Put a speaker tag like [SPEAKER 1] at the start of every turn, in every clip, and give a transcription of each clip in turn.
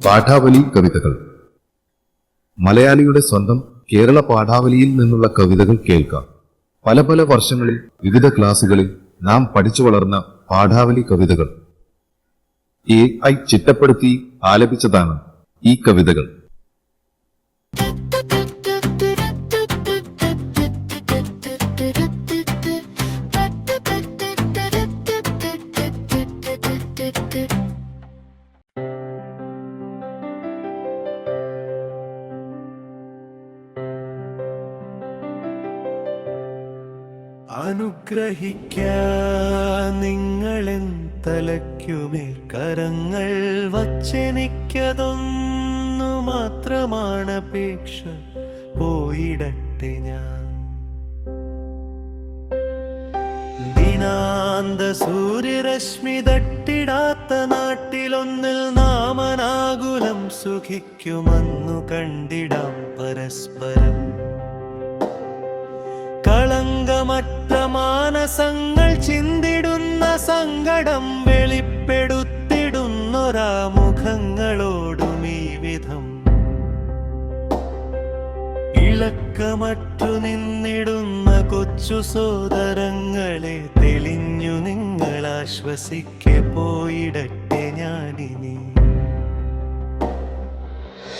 [SPEAKER 1] പാഠാവലി കവിതകൾ. മലയാളിയുടെ സ്വന്തം കേരള പാഠാവലിയിൽ നിന്നുള്ള കവിതകൾ കേൾക്കാം. പല പല വർഷങ്ങളിൽ വിവിധ ക്ലാസുകളിൽ നാം പഠിച്ചു വളർന്ന പാഠാവലി കവിതകൾ AI ചിട്ടപ്പെടുത്തി ആലപിച്ചതാണ് ഈ കവിതകൾ.
[SPEAKER 2] അനുഗ്രഹിക്കാൻ നിങ്ങളെൻ തലയ്ക്കുമേൽ കരങ്ങൾ വച്ചെനിക്കതൊന്നു മാത്രമാണ് അപേക്ഷ, പോയിടട്ടെ ഞാൻ. ദിനാന്ത സൂര്യരശ്മി തട്ടിടാത്ത നാട്ടിലൊന്നിൽ നാമനാകുലം സുഖിക്കുമെന്നു കണ്ടിടാം പരസ്പരം. കളങ്കമറ്റ മാനസങ്ങൾ ചിന്തിടുന്ന സങ്കടം വെളിപ്പെടുത്തിടുന്നൊരാ മുഖങ്ങളോടും ഈ വിധം ഇളക്കമറ്റു നിന്നിടുന്ന കൊച്ചു സോദരങ്ങളെ തെളിഞ്ഞു നിങ്ങൾ ആശ്വസിക്കെ, പോയിടട്ടെ ഞാനിനി.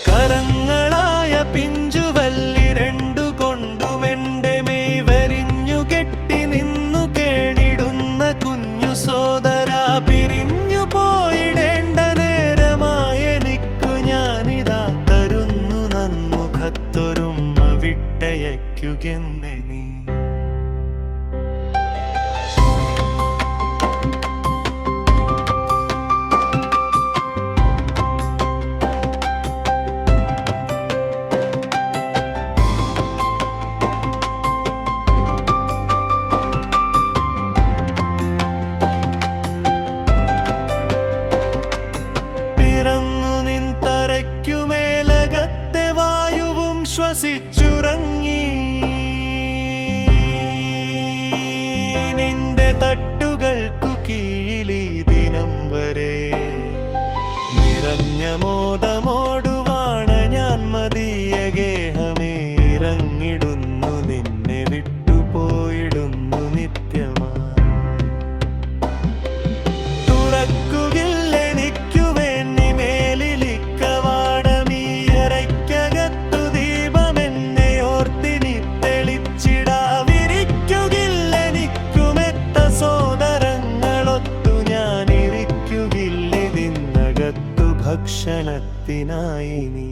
[SPEAKER 2] കരങ്ങളായ പിഞ്ചുവല്ലി രണ്ടു കൊണ്ടുമെന്റെ മെയ് വരിഞ്ഞു കെട്ടി നിന്നു കേണിടുന്ന കുഞ്ഞു സോദര, പിരിഞ്ഞു പോയിടേണ്ട നേരമായെനിക്കു ഞാനിതാ തരുന്നു നന്മുഖത്തൊരുമ്മ, വിട്ടയയ്ക്കുകെന്നെ നീ. ശ്വസിച്ചുറങ്ങി നിന്റെ തട്ടുകൾക്കു കീഴിലീ ദിനം വരെ നിറഞ്ഞ മോദമോടുവാണ് ഞാൻ മതിയ ഗേഹമേ, ഇറങ്ങിടുന്നു നിന്നെ വിട്ടുപോയിടുന്നു നിത്യമാ. തുറക്കുകയില്ലെനിക്കു വേണ്ടി മേലിലിക്കവാടമീയറയ്ക്കകത്ത് ഭക്ഷണത്തിനായി നീ.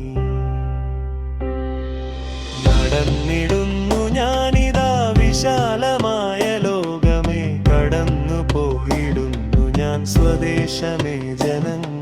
[SPEAKER 2] നടന്നിടുന്നു ഞാനിതാ വിശാലമായ ലോകമേ, കടന്നു പോയിടുന്നു ഞാൻ സ്വദേശമേ ജനങ്ങൾ.